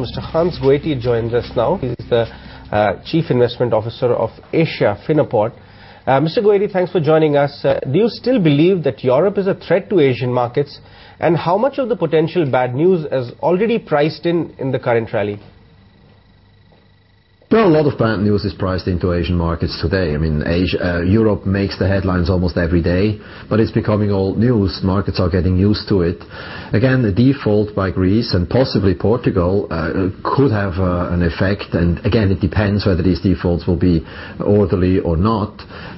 Mr. Hans Goetti joins us now. He's the Chief Investment Officer of Asia Finaport. Mr. Goetti, thanks for joining us. Do you still believe that Europe is a threat to Asian markets? And how much of the potential bad news is already priced in the current rally? Well, a lot of bad news is priced into Asian markets today. I mean, Europe makes the headlines almost every day, but it's becoming old news. Markets are getting used to it. Again, the default by Greece and possibly Portugal could have an effect, and again, it depends whether these defaults will be orderly or not,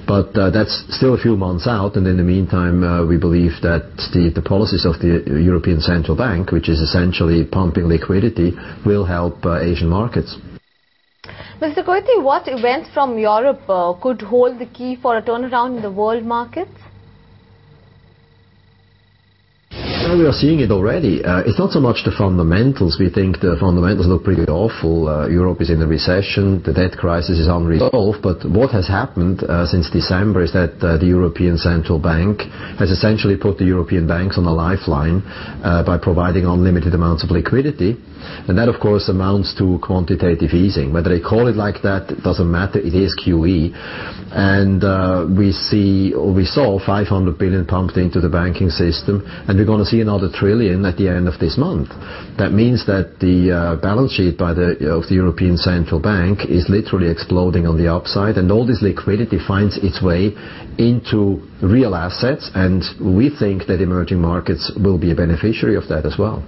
but that's still a few months out, and in the meantime, we believe that the policies of the European Central Bank, which is essentially pumping liquidity, will help Asian markets. Mr. Goetti, what events from Europe could hold the key for a turnaround in the world markets? Well, we are seeing it already. It's not so much the fundamentals. We think the fundamentals look pretty awful. Europe is in a recession. The debt crisis is unresolved. But what has happened since December is that the European Central Bank has essentially put the European banks on a lifeline by providing unlimited amounts of liquidity. And that, of course, amounts to quantitative easing. Whether they call it like that, it doesn't matter. It is QE. And we saw 500 billion pumped into the banking system, and we're going to see another trillion at the end of this month. That means that the balance sheet of the European Central Bank is literally exploding on the upside, and all this liquidity finds its way into real assets, and we think that emerging markets will be a beneficiary of that as well.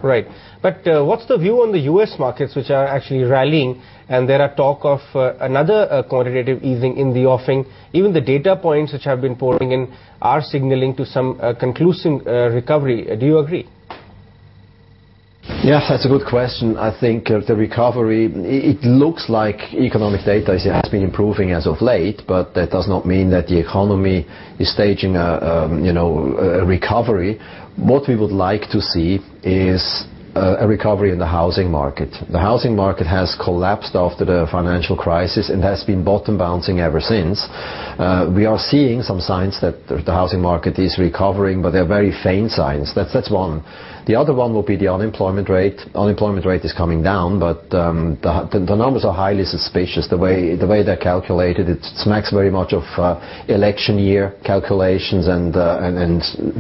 Right. But what's the view on the US markets, which are actually rallying, and there are talk of another quantitative easing in the offing? Even the data points which have been pouring in are signaling to some conclusive recovery. Do you agree? Yeah, that's a good question. I think the recovery, it looks like economic data has been improving as of late, but that does not mean that the economy is staging a recovery. What we would like to see is a recovery in the housing market. The housing market has collapsed after the financial crisis and has been bottom bouncing ever since. We are seeing some signs that the housing market is recovering, but they're very faint signs. That's one. The other one will be the unemployment rate. Unemployment rate is coming down, but the numbers are highly suspicious. The way they're calculated, it smacks very much of election year calculations and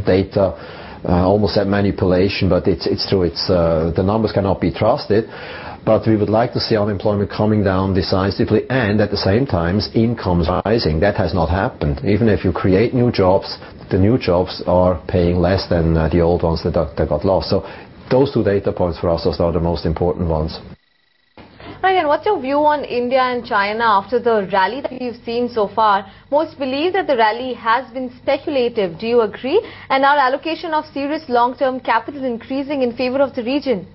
data. Almost that manipulation, but it's true. The numbers cannot be trusted. But we would like to see unemployment coming down decisively, and at the same time, incomes rising. That has not happened. Even if you create new jobs, the new jobs are paying less than the old ones that got lost. So those two data points for us are the most important ones. Right, and what's your view on India and China after the rally that we've seen so far? Most believe that the rally has been speculative. Do you agree? And our allocation of serious long-term capital increasing in favor of the region?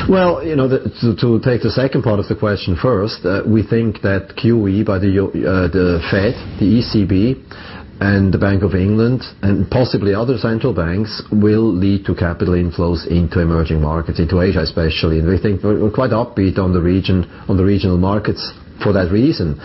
Well, to take the second part of the question first, we think that QE by the Fed, the ECB, and the Bank of England, and possibly other central banks, will lead to capital inflows into emerging markets, into Asia especially. And we think we're quite upbeat on the regional markets for that reason.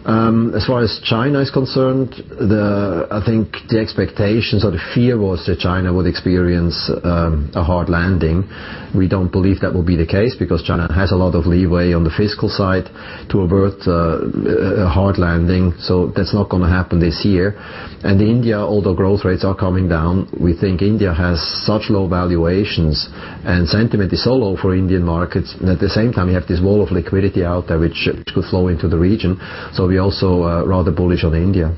As far as China is concerned, I think the expectations or the fear was that China would experience a hard landing. We don't believe that will be the case, because China has a lot of leeway on the fiscal side to avert a hard landing, so that's not going to happen this year. And India, although growth rates are coming down, we think India has such low valuations and sentiment is so low for Indian markets, and at the same time you have this wall of liquidity out there which could flow into the region. So we're also rather bullish on India.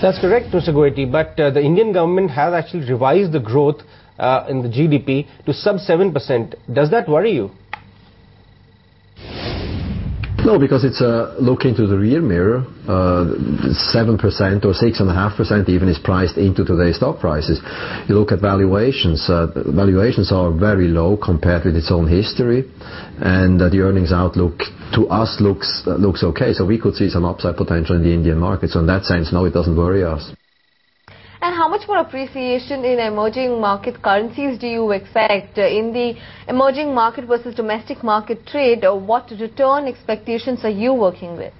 That's correct, Mr. Goetti, but the Indian government has actually revised the growth in the GDP to sub 7%. Does that worry you? No, because it's a look into the rear mirror. 7% or 6.5% even is priced into today's stock prices. You look at valuations. Valuations are very low compared with its own history, and the earnings outlook to us looks okay. So we could see some upside potential in the Indian market. So in that sense, no, it doesn't worry us. And how much more appreciation in emerging market currencies do you expect in the emerging market versus domestic market trade? What return expectations are you working with?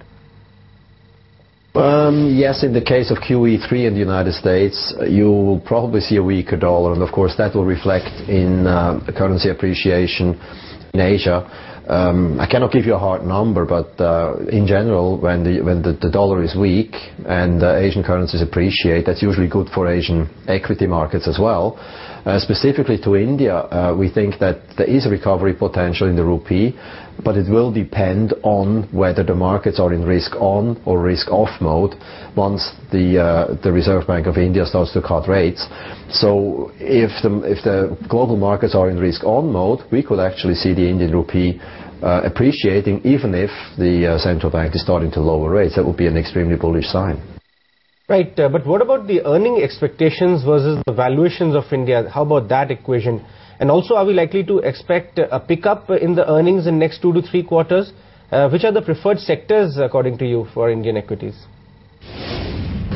Yes, in the case of QE3 in the United States, you will probably see a weaker dollar, and of course that will reflect in currency appreciation in Asia. I cannot give you a hard number, but in general, when the dollar is weak and Asian currencies appreciate, that's usually good for Asian equity markets as well. Specifically to India, we think that there is a recovery potential in the rupee, but it will depend on whether the markets are in risk on or risk off mode once the Reserve Bank of India starts to cut rates. So if the global markets are in risk on mode, we could actually see the Indian rupee appreciating, even if the central bank is starting to lower rates. That would be an extremely bullish sign. Right, but what about the earning expectations versus the valuations of India? How about that equation? And also, are we likely to expect a pickup in the earnings in next 2 to 3 quarters? Which are the preferred sectors, according to you, for Indian equities?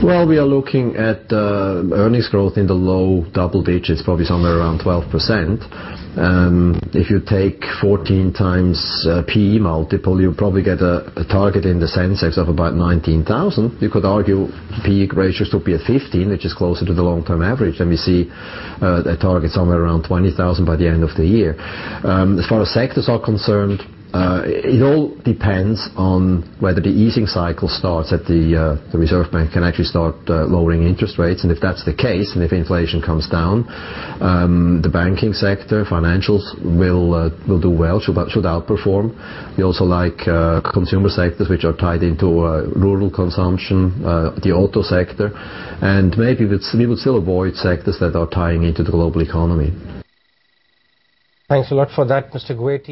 Well, we are looking at earnings growth in the low double digits, probably somewhere around 12%. If you take 14 times PE multiple, you probably get a target in the Sensex of about 19,000. You could argue PE ratios to be at 15, which is closer to the long-term average. Then we see a target somewhere around 20,000 by the end of the year. As far as sectors are concerned, it all depends on whether the easing cycle starts, that the Reserve Bank can actually start lowering interest rates, and if that's the case, and if inflation comes down, the banking sector, financials will do well, should outperform. We also like consumer sectors which are tied into rural consumption, the auto sector, and maybe we would still avoid sectors that are tying into the global economy. Thanks a lot for that, Mr. Goetti.